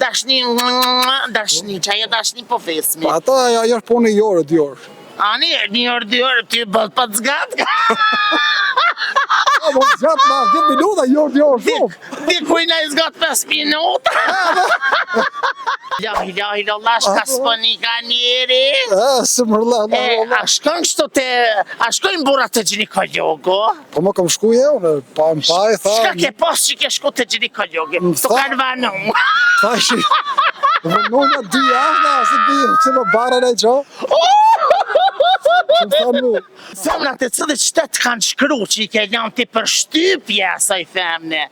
Dashni, qaja dashni po fesmi. Ata ajo është punë 1 orë, 2 orë. Ani, 1 orë, 2 orë, ty bëllë pa të zgatë. Po zgatë ma 10 minuta, 1 orë, 2 orë shumë. Ti kujna i zgatë 5 minuta. Ilahi Allah, shka s'poni ka njeri. Së mërla, A shkon kështu a shkojnë burat të ginekologu? Po më kam shku je, unë pa më pa e tha. Shka ke pas që ke shku të ginekologu? Të kanë vanu. Tha shi, vënonja 2 javë, se di, që më barën e gjo. Femnat e cilët qytet kanë shkru që i ke janë ti për shtypje asaj femne?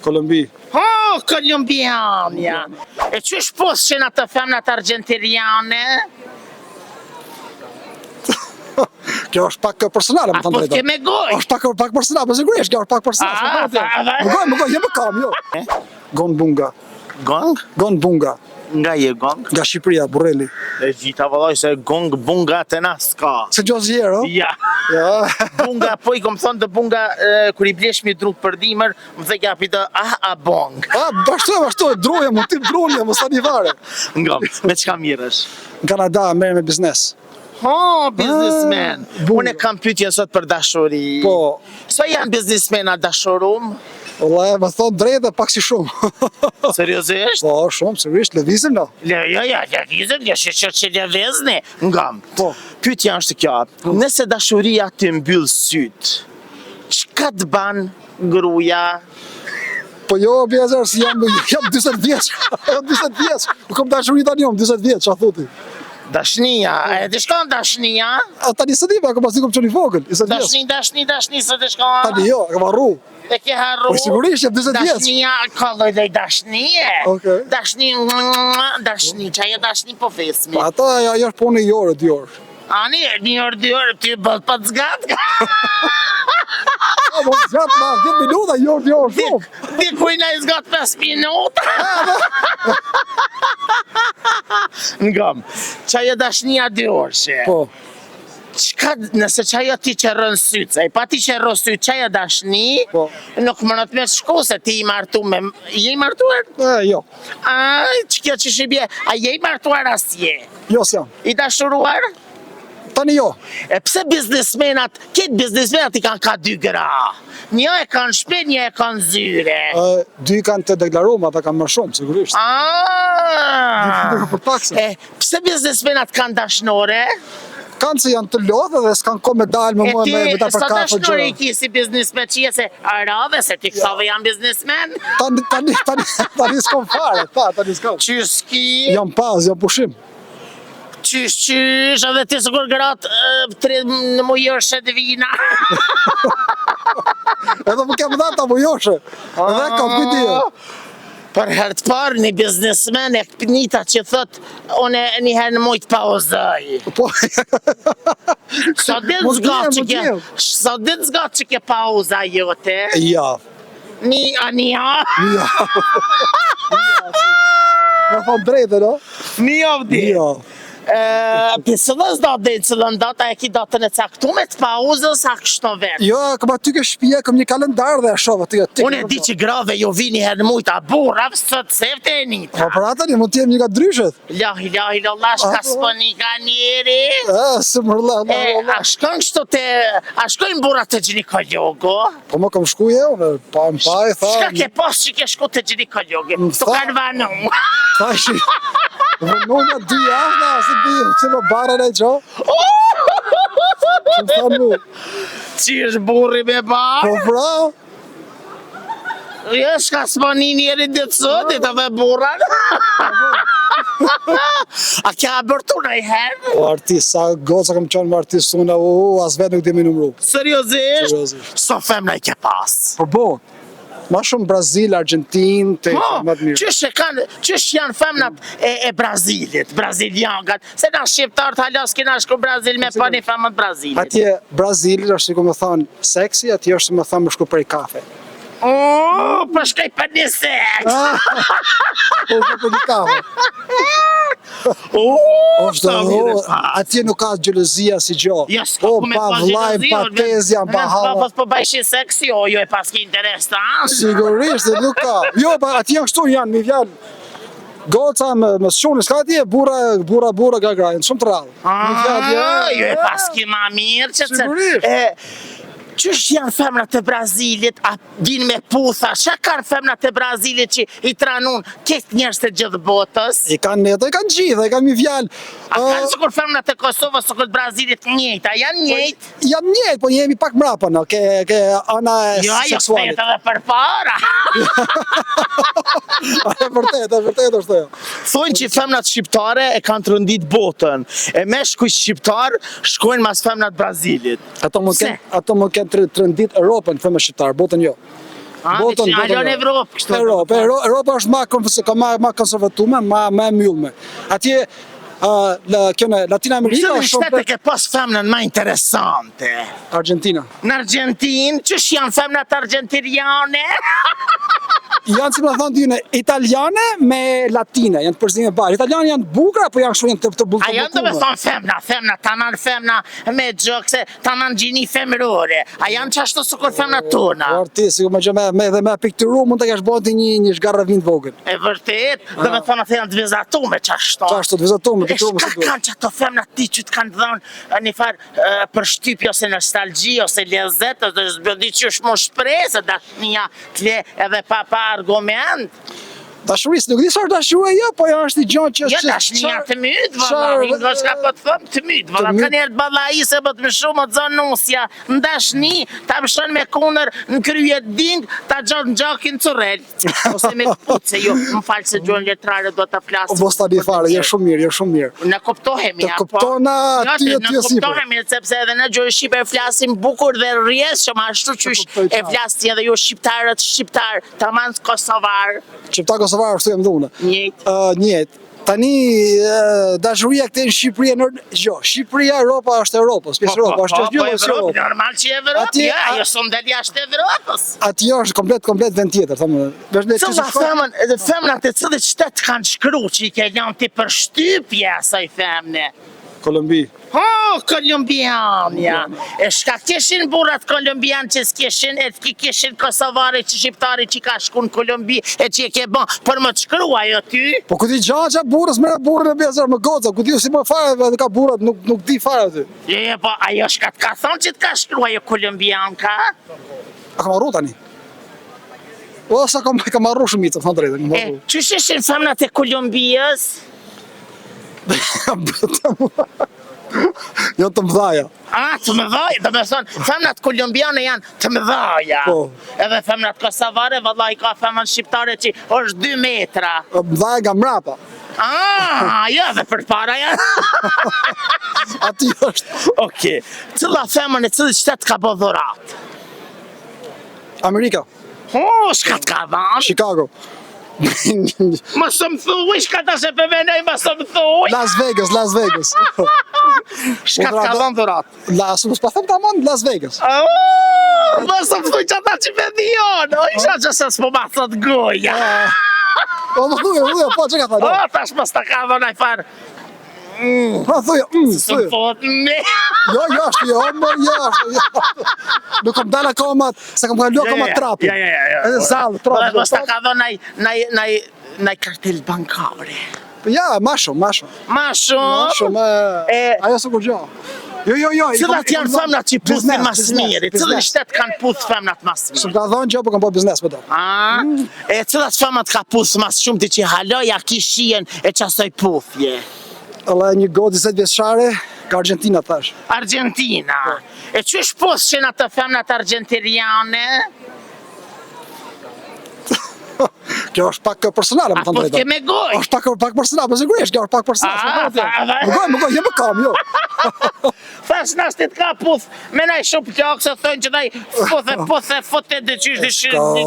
Kolumbi. Oh, kolumbianja. E qysh pos që në të femnat argentiniane? Kjo është pak personale, më A po t'ke me goj? është pak personale, për sigurisht, kjo është pak personale. Më goj, jemi kam, jo. Gon Bunga. Gong? Gon Bunga. Nga je gong? Nga Shqipëria, Burrelli. E gjitha vëllaj se gong bunga të naska. Se gjozë jero? Ja. Bunga, po i kom thonë të bunga, kër i blesh mi drut për dimër, më dhe gapi të a bong. Bashtu, droje, më tip droje, më sa një vare. Nga, me qka mirësh? Në Kanada, merë me biznes. Businessman. Unë e kam pyetje sot për dashuri. Po. Sa janë biznismena dashurum? Ola, më thonë drejtë pak si shumë. Seriozisht? Po, shumë, sërish, lëvizim na. Lëvizim, që lëvizni. Ngam. Po. Pyetja është kjo. Nëse dashuria të mbyll syt, çka të ban gruaja? Po jo, bjezer, si jam 20 vjeç. Jam 20 vjeç. Nuk kam dashuri tani, jam 20 vjeç, a thuti. Dashnia, e të shkon dashnia? Tani së di, ako pas di kom qëni vogël, 20 vjeç. Dashni, së të shkon? Tani jo, kam arru. E ke harru? Po sigurisht, jam 20 vjeç. Dashnia, ka lloj dashnije. Okej. Dashni, qaja dashni po fesmi. Po ata ajo është punë 1 orë, 2 orë. Ani, 1 orë, 2 orë, ty bëllë pa të zgatë. Po zgatë ma 10 minuta, 1 orë, 2 orë shumë. Ti kujna i zgatë 5 minuta. Ngam, qaja dashnia 2 orë. Po. Nëse qaja ti që rënë sytë, se i pa ti që rënë sytë qaja dashni, nuk më nëtë me shku se ti i martu me... Je i martuar? Jo. Që kjo që shibje, a je i martuar asje? Jo s'jam. I dashuruar? Tani jo. E pse biznismenat, këtë biznismenat i kanë ka 2 gra? Një e kanë shpe, një e kanë zyre. 2 kanë të deklaruar, ata kanë më shumë, sigurisht. Për takse. Pse biznismenat kanë dashnore? Kanë se janë të lodhë dhe s'kanë ko me dalë me mua me ta për kafe gjëra. E ti, sa dashnore i ki si biznismen që je se arave, se ti kësove janë biznismen? Tani s'kom fare, tani s'kom. Qysh ki? Jam pas, jam pushim. Qysh, edhe ti së kur gratë në mujoshe të vina. Edhe më kemë dhe ta mujoshe. Edhe kam kujtio. Për herë të parë një biznesmen e këpnita që thot une njëherë në mujtë pa ozaj. Sa ditë zgatë që ke pa ozaj jote? Ja. Një. Ja. Në thonë drejtë, no? Një avdi. Ja. Për sëllës datë dhe cëllën data e ki datën e caktume të pauzës a kështë vetë? Jo, këma ty ke shpije, këm një kalendar dhe e shovë. Unë e di që grave jo vini herë në mujtë a burra, sot sefte e njëta. Po pra tani, mund t'jem një ka dryshet. Ilahi Allah, shka s'poni ka njeri. Së mërla. A shkon kështu a shkojnë burat të ginekologu? Po më kam shku je, unë pa më pa e tha. Shka ke pas që ke shku të ginekologu? Të kanë vanu. Tha shi, vënonja 2 javë, se di, që më barën e gjo. Që më tha mu. Që është burri me ba? Po pra. Jo, shka s'poni njeri ditë sotit, dhe burran. A kja abërtu në i herë? O artist, sa goca kam qenë me artist unë, as vetë nuk di me numru. Seriozisht? So femna i ke pas? Po bo. Ma shumë Brazil, Argentin, të më të mirë. Qysh janë femnat e Brazilit, braziliangat, se na shqiptarët halas kina shku Brazil me pa një femët Brazilit. Atje Brazilit është si ku më thonë seksi, atje është si më thonë më shku për i kafe. Për shkaj për një seks! Po shkaj për një kafe. Atje nuk ka gjelozia si gjo. Po pa vlaj, pa tezja, pa hava. Po bajshi seksi, jo e pas ki interes ta? Sigurisht, nuk ka. Jo, atje janë kështu janë, mi vjanë. Goca me shuni, s'ka ti e burra gra, shumë të rrallë. Jo e paski ma mirë që Sigurisht. Qysh janë femrat e Brazilit, a vinë me putha, që kanë femrat e Brazilit që i tranun këtë njerëz të gjithë botës? I kanë gjithë, i kanë mi vjalë. A kanë sikur femrat e Kosovës, sikur të Brazilit njëjtë, a janë njëjtë? Janë njëjtë, po jemi pak mrapa, no, ke ana Jo, seksualit. Jo, edhe për para. E vërtet është ajo. Thonë që femrat shqiptare e kanë të rëndit botën, e meshkuj shqiptar shkojnë mas femrat Brazilit. Ato më kanë të rëndit Europën, femra shqiptar, botën jo. Botën alon Evropë, kështu. Europa është ma konservatume, ma e mbyllme. Atje Latina Amerika është shumë... Shtetë ke pas femnën ma interesante. Argentina. Në Argentinë, qësh janë femnat argentiniane? Janë si më thonë t'yne, italiane me latine, janë të përzime barë. Italiane janë bukra, apo janë shumë të bukume? A janë të me thonë femna, tanan femna me gjokse, tanan gjini femrore. A janë qashtu sukur femna tona? Vërti, si me dhe me piktiru, mund të kesh bëti një shgarra vind vogën. E vërtet, dhe me thonë atë janë të vizatume qashtu. Qashtu, të vizatume, piktiru më së duhet. Kanë që ato femna ti që të kanë dhënë një farë përshtypje ose nostalgji ose lezet, ose zbjodi që është më shpresë, dashnia t'le edhe pa argument. Dashurisë, nuk di sa është dashuria jo, po ja është i gjatë që... Jo, dashnia të mytë, valla, s'ka po të thëmë të mytë, valla, ka njerë të ballai se bët më shumë të zonë nusja, në dashni, ta më shën me kunër në kryet dingë, ta gjatë në gjakin cërrel, ose me këpuce, jo, më falë se gjuhën letrare do të flasë. Mos ta di fare, je shumë mirë. Në kuptohemi, apo? Të kuptona ty e ty e sipër. Në kuptohemi, sepse edhe në gjuhën shqipe flasim bukur dhe rjesë, që ma ashtu qysh e flasin edhe ju shqiptarët shqiptar, tamam kosovar. Shqiptar kosovar është të jam dhune. Njëtë. Tani dashuria këte në Shqipëria, Europa është Europës, pjesë Europa, është një mësë Europë. Normal që e Evropë, ja, jo së ndel jashtë Evropës. Ati është komplet vend tjetër, thamë. Femnat e cilët qëtet kanë shkru që i ke janë të përshtypje asaj femne. Kolumbi. Kolumbian, ja. E shka keshin burrat kolumbian që s'keshin, e t'ki keshin kosovari që shqiptari që ka shku në Kolumbi, e që e ke ban, për më të shkrua jo ty? Po këtë i gjanë që burës, mërë burën e bezër më goca, këtë i si më fare dhe ka burrat, nuk di fare ty. Po ajo shka t'ka thonë që t'ka shkrua jo kolumbian ka? A ka marru tani? O, sa ka marru shumica, thonë drejtë. Qysh ishin femnat e Kolumbijës? Jo të mëdhaja. Të mëdhaja, dhe me thonë, femnat kolumbiane janë të mëdhaja. Edhe femnat kosovare, vëllai ka femnat shqiptare që është 2 metra. Mëdhaja nga mrapa. Jo, dhe për para janë. Ati është. Okej, cëlla femën e cëllit qëtet ka bo dhurat? Amerika. Shka t'ka dhanë? Chicago. Më së më thuj, shka ta se përmenej, më së më thuj. Las Vegas. Shka t'ka dhanë dhurat? Së më s'pa them ta mund, Las Vegas. Më së më thuj që ata që me dhion, isha që se s'po ma thot goja. Më thuj, po që ka thënë? Tash më s'ta ka dhënë ai farë. Pa thuj, Së më thot me. Jo, nuk kom dalë akomat, se kom kalu akomat trapi. Edhe zalë, trapi. Më s'ta ka dhënë naj kartel bankare. Ja, ma shumë. Ajo së kur gjo. Jo. Cilat janë femnat që puthin mas mirë? Cilën shtet kanë puth femnat mas mirë? Shumë ka dhonë gjo, po kam po biznes për do. Cilat femnat ka puth mas shumë të që haloja kishien e qasoj puthje? Alla një godë 20 vjeçare, ka Argentina thash. Argentina? E qysh puth që në të femnat argentiniane? Kjo është pak personale, më të ndrejta. A puth ke me goj? është pak personale, për sigurisht, kjo është pak personale. Më goj, jemë kam, jo. Thash nashtit ka puth, me naj shumë plakë, se thënë që naj fute dhe qysh dhe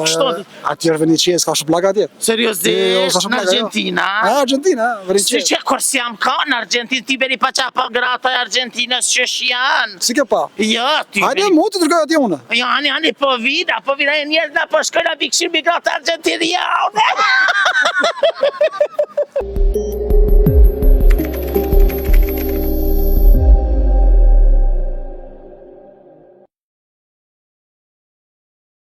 kështot. Atje është Venices, ka shumë plaka atje. Seriosisht, në Argentina? Argentina, Venices. Si që kërës jam ka në Argentinë, ti beri pa qa pa grata e Argentinës që janë. Si ke pa? Jo, ti beri. Hajde, mu të tërgoj atje une. Jo, hani, po vida e njerët nga po shkojna bikëshir mi grata Argentiniane.